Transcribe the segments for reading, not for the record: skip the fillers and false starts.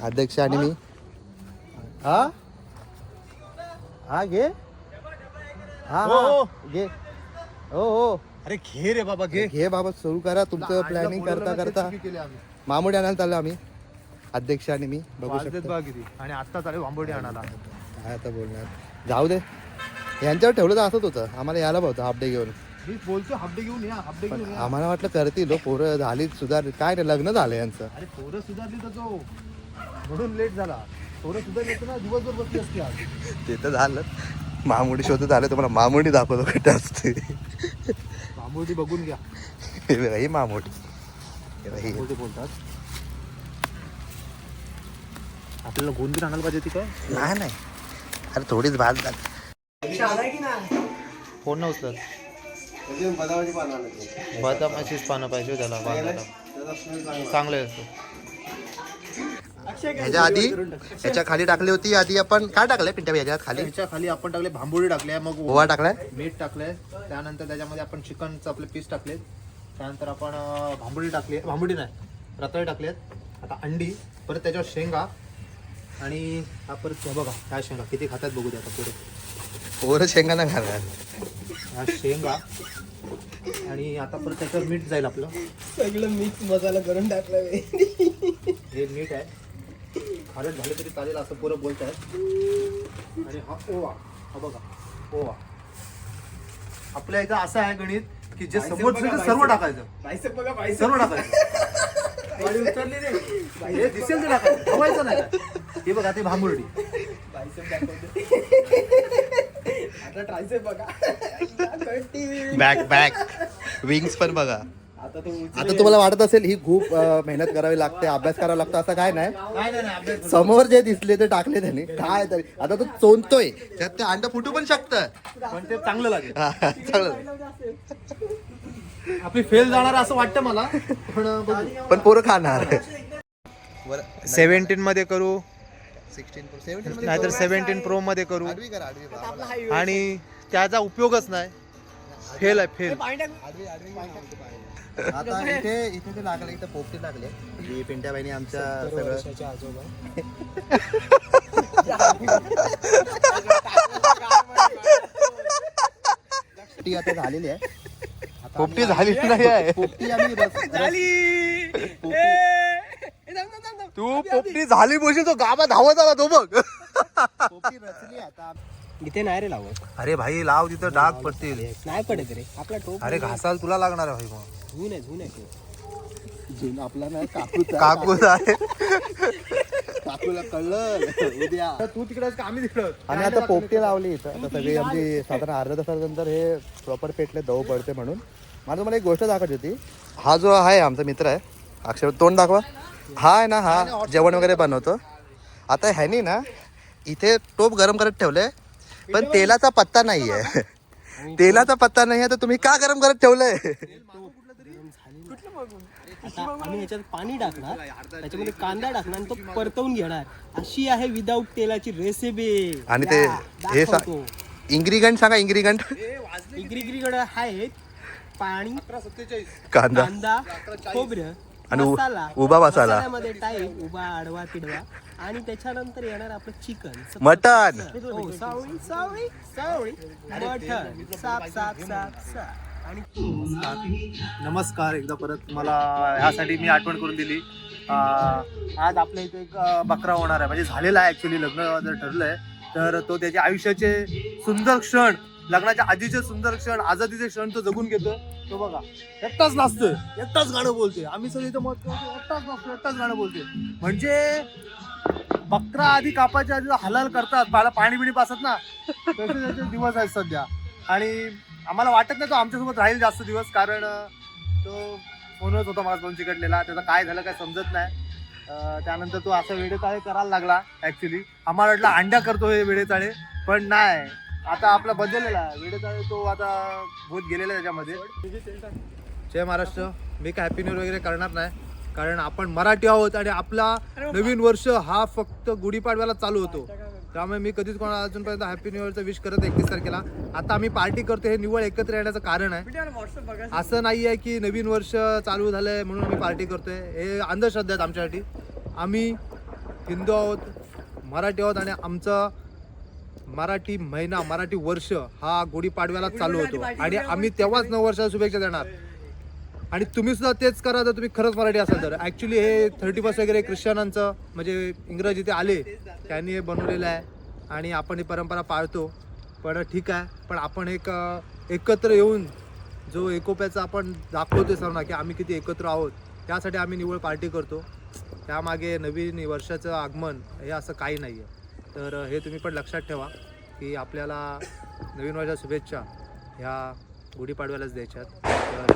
अध्यक्ष आणि मी. हा हा घे. हा हो. घे. हो हो अरे घे रे बाबा घे. घे बाबा, सुरू करा तुमचं प्लॅनिंग करता करता. मामुडी आणायला चाललो आम्ही, अध्यक्ष आणि मी. बघू शकतो किती आणि आता चालेल भांबोडी आणायला. काय आता बोलणार, जाऊ दे. यांच्यावर ठेवलं तर असंच होतं, आम्हाला यायला होतं हाफ डे घेऊन. मी बोलतो हाफ डे घेऊन या, हाफ डे घेऊन या. आम्हाला वाटलं करतील हो, पोरं झाली सुधारली. काय नाही, लग्न झालं यांचं. अरे पोरं सुधारली तर तो म्हणून लेट झाला. पोरं सुधारली तर ना दिवसभर बसली असते आज. ते तर झालं. मामुडी शोधत आलं, तुम्हाला मामुडी दाखवतो कुठे असते. भांबोडी बघून घ्या. ही मामुडी भांबोडी बोलतात. आपल्याला गोंदीर आणायला पाहिजे ती काय? नाही नाही, अरे थोडीच भात झाली. फोन न उचलत. बदामाचीच पानं पाहिजे त्याला बांधायला, चांगलं असतं. ह्याच्या आधी ह्याच्या खाली टाकली होती. आधी आपण काय टाकलंय पिंट्या ह्याच्यात खाली? त्याच्या खाली आपण टाकले भांबोडी टाकल्या, मग ओवा टाकलाय, मीठ टाकलंय, त्यानंतर त्याच्यामध्ये आपण चिकनचं आपले पीस टाकले, त्यानंतर आपण भांबोडी टाकली, भांबोडी नाही रताळे टाकलेत, आता अंडी, परत त्याच्यावर शेंगा आणि हा परत बघा ह्या शेंगा किती खातात बघू द्या आता. पोरं शेंगाना घालणार. ह्या शेंगा आणि आता परत त्याच्यावर मीठ जाईल आपलं सगळं मिक्स मसाला करून टाकला. हे मीठ आहे, खारट झाले तरी चालेल असं पोरं बोलत आहेत. आणि हा ओवा, हा बघा ओवा. आपल्या इथं असं आहे गणित की जे समोर सर्व टाकायचं, सर्व टाकायचं. गाडी उचलली रे, हे दिसेल ते टाकायचं, ठेवायचं नाही. हे बघा ते भांबुर्डी. आता ट्रायसेप बघा, बॅक बॅक विंग्स पण बघा. आता तुम्हाला वाटत असेल ही खूप मेहनत करावी लागते, अभ्यास करावा लागतो, असं काय नाही. नाही समोर जे दिसले ते टाकले त्याने. काय तरी आता तो चोनतोय, त्यात ते अंड फुटू पण शकतं. पण ते चांगलं लागेल. चांगलं. आपली फेल जाणार असं वाटतं मला, पण पोरं खाणार. 17 मध्ये करू 16 नाहीतर 17 प्रो मध्ये करू आणि त्याचा उपयोगच नाही. फेल आहे फेल. आता इथे इथे ते लागले, इथे पोपटी लागले. ही पिंट्या बाईने आमच्या सगळं पोपटी आता झालेली आहे. पोपटी झाली नाही आहे. पोपटी आम्ही तू पोपटी झाली बोलशील, तो गावात धावत आला तो बघ. पोपटी रचली आता. इथे नाही रे लावत. अरे भाई लाव, तिथं डाग पडतील. नाही पडत रे आपला टोप. अरे घासाल तुला लागणार आहे भाई. झून आहे जून आपला नाही, काकूचा. काकूच आहे. काकूला कळलं उद्या. तू तिकडे आम्ही तिकडं. आणि आता पोपटी लावली इथं. आता सगळी आमची साधारण अर्ध्या तासानंतर हे प्रॉपर पेटले, दव पडते म्हणून. मला तुम्हाला एक गोष्ट दाखवायची होती. हा जो आहे आमचा मित्र आहे अक्षर, तोंड दाखवा. हा आहे ना, हा जेवण वगैरे बनवतो. आता ह्यानी ना इथे टोप गरम करत ठेवलंय, पण तेलाचा पत्ता नाही आहे. तेलाचा पत्ता नाही आहे तर तुम्ही का गरम करत ठेवलंय? आता आम्ही याच्यात पाणी टाकणार, त्याच्यामध्ये कांदा टाकणार आणि तो परतवून घेणार. अशी आहे विदाऊट तेलाची रेसिपी. आणि ते हे इन्ग्रिडियंट सांगा. इन्ग्रिडियंट इकडे आहे पाणी, कांदा कांदा, खोबरं आणि मसाला, उभा मसाला. मसाल्यामध्ये टाईप उभा आडवा तिडवा, आणि त्याच्यानंतर येणार आपलं चिकन, मटन. हो, सावळी सावळी सावळी, मटन, साप साप साप साप. आणि नमस्कार एकदा परत. तुम्हाला ह्यासाठी मी आठवण करून दिली. आज आपल्या इथे एक बकरा होणार आहे, म्हणजे झालेला आहे ऍक्च्युली. लग्न जर ठरलंय तर तो त्याच्या आयुष्याचे सुंदर क्षण, लग्नाच्या आधीचे सुंदर क्षण, आझादीचे क्षण तो जगून घेतो. तो बघा एकटाच नाचतोय, एकटाच गाणं बोलतोय. आम्ही सगळे इथं मत करतो, एकटाच नाचतोय, एकटाच गाणं बोलतोय. म्हणजे बकरा आधी कापायच्या आधी हलाल करतात, मला पाणी बिणी पासत ना, तसे त्याचे दिवस आहेत सध्या. आणि आम्हाला वाटत नाही तो आमच्यासोबत राहील जास्त दिवस, कारण तो फोनच होता माझा, फोन चिकटलेला. त्याचं काय झालं काय समजत नाही. त्यानंतर तो असं वेडेचाळे करायला लागला. ॲक्च्युली आम्हाला वाटलं अंड्या करतो हे वेडेचाळे, पण नाही. आता आपला बदललेला आहे वेडेचाळे, तो आता होत गेलेला आहे त्याच्यामध्ये. जय महाराष्ट्र. मी काय हॅपी न्यू इयर वगैरे करणार नाही, कारण आपण मराठी आहोत आणि आपला नवीन वर्ष हा फक्त गुढीपाडव्याला चालू होतो. त्यामुळे मी कधीच कोणाला अजूनपर्यंत हॅपी न्यू इयरचा विश करत 31 तारखेला. आता आम्ही पार्टी करतो, हे निव्वळ एकत्र येण्याचं कारण आहे. असं नाही आहे की नवीन वर्ष चालू झालंय म्हणून आम्ही पार्टी करतोय. हे अंधश्रद्धा आहेत आमच्यासाठी. आम्ही हिंदू आहोत, मराठी आहोत आणि आमचा मराठी महिना, मराठी वर्ष हा गुढीपाडव्याला चालू होतो आणि आम्ही तेव्हाच नववर्षाच्या शुभेच्छा देणार. आणि तुम्ही सुद्धा तेच करा जर तुम्ही खरंच मराठी असाल तर. ॲक्च्युली हे 31 वगैरे ख्रिश्चनांचं म्हणजे इंग्रजी ते आले त्यांनी हे बनवलेलं आहे आणि आपण ही परंपरा पाळतो. पण ठीक आहे, पण आपण एकत्र येऊन जो एकोप्याचा आपण दाखवतो सर्वांना की आम्ही किती एकत्र आहोत, त्यासाठी आम्ही निव्वळ पार्टी करतो. त्यामागे नवीन वर्षाचं आगमन हे असं काही नाही आहे. तर हे तुम्ही पण लक्षात ठेवा की आपल्याला नवीन वर्षाच्या शुभेच्छा ह्या गुढीपाडव्यालाच द्यायच्यात. तर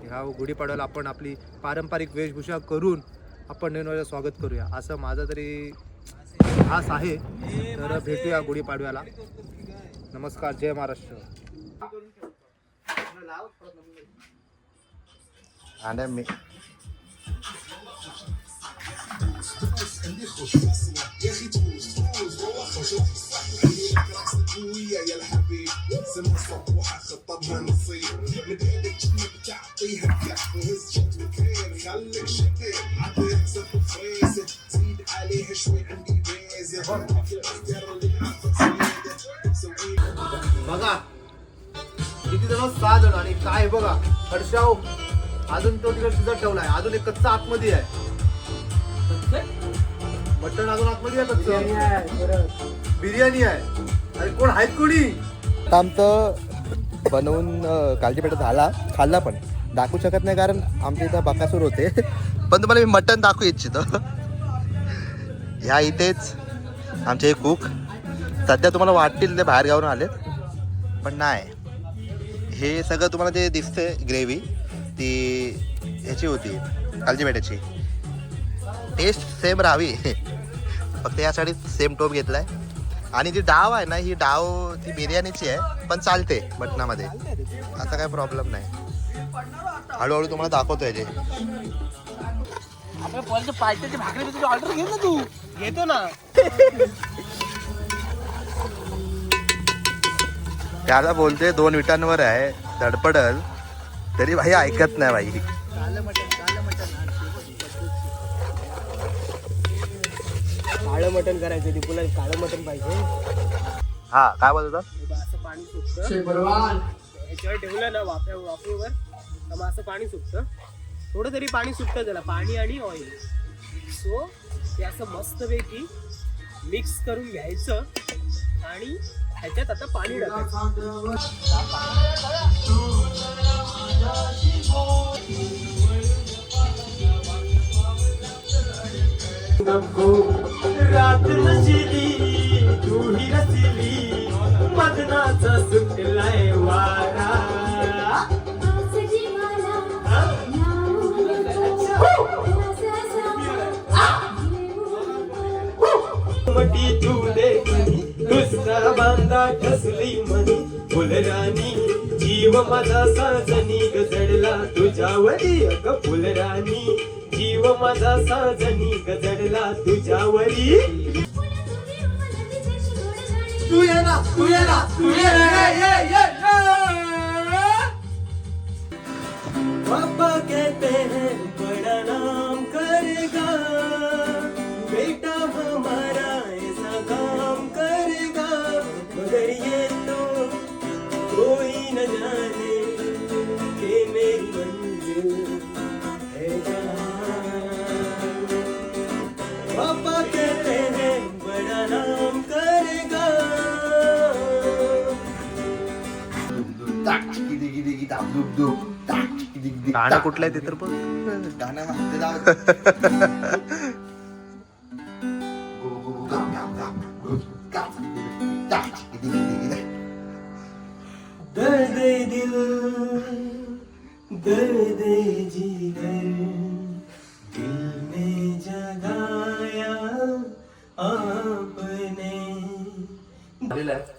ह्या गुढीपाडव्याला आपण आपली पारंपरिक वेशभूषा करून आपण नवीन वर्षाचं स्वागत करूया असं माझं तरी खास आहे. तर भेटूया गुढीपाडव्याला. नमस्कार, जय महाराष्ट्र. आणि मी बघा किती जण, 6 जण. आणि काय बघा हर्षाव अजून तो तिकडे शिजत ठेवलाय. अजून एक कच्चा आतमध्ये आहे. मटण अजून आतमध्ये आहे कच्चं. बिर्याणी आहे. अरे कोण आहेत कोणी? आता आमचं बनवून कालची पेटा झाला, खाल्ला पण दाखवू शकत नाही कारण आमच्या इथं बकासूर होते. पण तुम्हाला मी मटण दाखवू इच्छितो. ह्या इथेच आमचे कुक सध्या तुम्हाला वाटतील ते बाहेर गावून आलेत, पण नाही. हे सगळं तुम्हाला जे दिसते ग्रेव्ही ती ह्याची होती कालची पेट्याची. टेस्ट सेम राहावी फक्त यासाठी सेम टोप घेतला आहे. आणि जी डाव आहे ना, ही डाव ती बिर्याणीची आहे पण चालते मटणामध्ये, असा काही प्रॉब्लेम नाही. हळूहळू तुम्हाला दाखवतोय जे भाकरी ऑर्डर घे ना तू. घेतो ना. त्याला बोलते 2 विटांवर आहे धडपडल तरी भाई ऐकत नाही भाई. काळं मटण करायचं, दीपूला काळं मटण पाहिजे. हा काय बोलत होता? असं पाणी सुटतं ह्याच्यावर ठेवलं ना वाफेवर, तर मग असं पाणी सुटतं. थोडं तरी पाणी सुटतं त्याला, पाणी आणि ऑइल. सो ते असं मस्तपैकी मिक्स करून घ्यायचं आणि ह्याच्यात आता पाणी टाकायचं. रात नशिली तू ही रसिली, मदनाचा सुटलाय वारा. मटी तू देखनी दुसरा बांधा ठसली मनी, फुलराणी जीव माझा साजनी गजडला तुझ्यावरी. अगं फुलराणी जीव माझा साजनी गजडला तुझ्यावरी. तू ये ना, तू ये ना, तू ये ये. पापा कहते हैं बड़ा नाम करेगा बेटा हमारा, ऐसा काम करेगा. मगर ये तो कोई न जाने कि मेरी मंजिल है जहां. पापा कहते हैं बड़ा नाम करेगा. गाणं कुठलं आहे ते तर पण दर्द दिल दर्द जिगर दिल में जगाया आपने.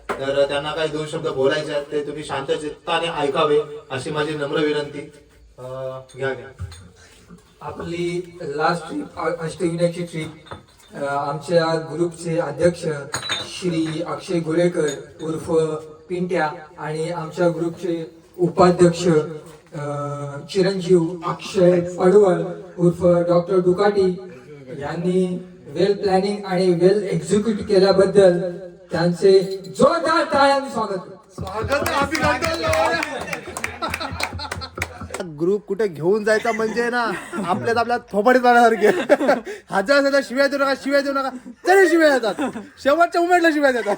तर त्यांना काही 2 शब्द बोलायचे आहेत ते तुम्ही शांत चित्ताने ऐकावे अशी माझी नम्र विनंती. घ्या. आपली लास्ट ट्रिप अष्टविनायकची ट्रिप आमच्या ग्रुपचे अध्यक्ष श्री अक्षय गोलेकर उर्फ पिंट्या आणि आमच्या ग्रुपचे उपाध्यक्ष चिरंजीव अक्षय पडवळ उर्फ डॉक्टर दुकाटी यांनी वेल प्लॅनिंग आणि वेल एक्झिक्यूट केल्याबद्दल त्यांचे जोरदार टाळ्यांनी स्वागत. ग्रुप कुठे घेऊन जायचा म्हणजे ना आपल्या थोपाडीत मारण्यासारखे. हजार हजार शिव्या देऊ नका तरी शिव्या येतात. शेवटच्या उमेडला शिव्या देतात.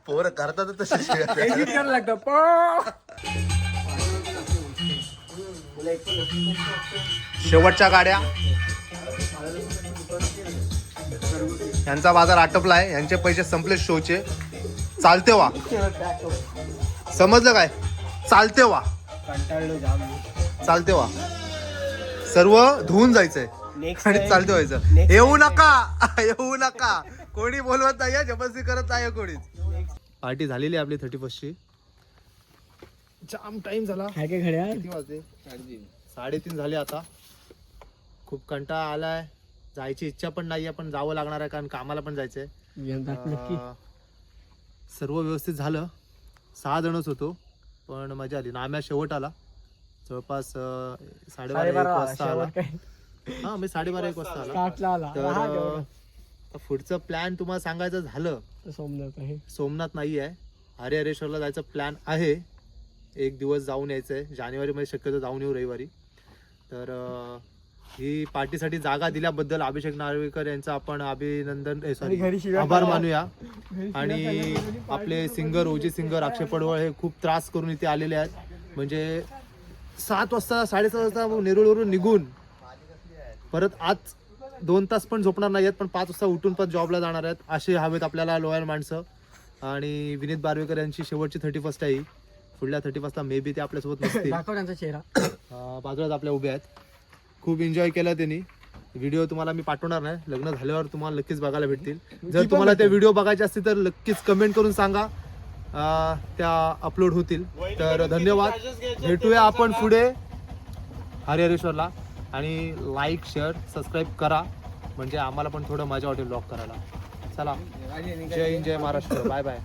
पोरं करतात तसे शिव्या. एडिट करायला लागतं. शेवटच्या गाड्या यांचा बाजार आटपलाय. यांचे पैसे संपले शोचे. चालते वा. समजलं काय? चालते वा. चालते वा. सर्व धुवून जायचंय आणि चालते व्हायचं. येऊ नका कोणी बोलवत नाही, जबरदस्ती करत नाही कोणीच. पार्टी झालेली आपली 31ची. जाम टाइम झाला. किती वाजले? 3:30 झाले. आता खूप कंटाळा आलाय. जायची इच्छा पण नाहीये, पण जावं लागणार आहे कारण कामाला पण जायचंय. सर्व व्यवस्थित झालं. 6 जणच होतो पण मजा आली. नाम्या शेवट आला जवळपास 12:30 वाजता आला. हा मी 12:30 वाजता आला. तर पुढचं प्लॅन तुम्हाला सांगायचं झालं सोमनाथ नाही आहे, हरिहरेश्वरला जायचं प्लॅन आहे. 1 दिवस जाऊन यायचंय. जानेवारीमध्ये शक्यतो जाऊन येऊ रविवारी. तर ही पार्टीसाठी जागा दिल्याबद्दल अभिषेक नार्वेकर यांचं आपण अभिनंदन आभार मानूया. आणि आपले सिंगर ओजी सिंगर अक्षय पडवळ हे खूप त्रास करून इथे आलेले आहेत. म्हणजे 7 वाजता 7:30 वाजता नेरुळवरून निघून परत आज 2 तास पण झोपणार नाही आहेत, पण 5 वाजता उठून पण जॉबला जाणार आहेत. असे हवेत आपल्याला लॉयल माणसं. आणि विनीत बारवेकर यांची शेवटची 31st आहे. पुढल्या 31st मे बी ते आपल्यासोबत नसतील. बाजूलाच आपल्या उभे आहेत. खूप एन्जॉय केला त्यांनी. व्हिडिओ तुम्हाला मी पाठवणार नाही, लग्न झाल्यावर तुम्हाला नक्कीच बघायला भेटतील. जर तुम्हाला ते व्हिडिओ बघायचे असतील तर नक्कीच कमेंट करून सांगा, त्या अपलोड होतील. तर धन्यवाद. भेटूया आपण पुढे हरिहरेश्वरला. आणि लाईक शेअर सबस्क्राईब करा म्हणजे आम्हाला पण थोडं मजा वाटेल ब्लॉग करायला. चला, जय हिंद जय महाराष्ट्र. Bye bye.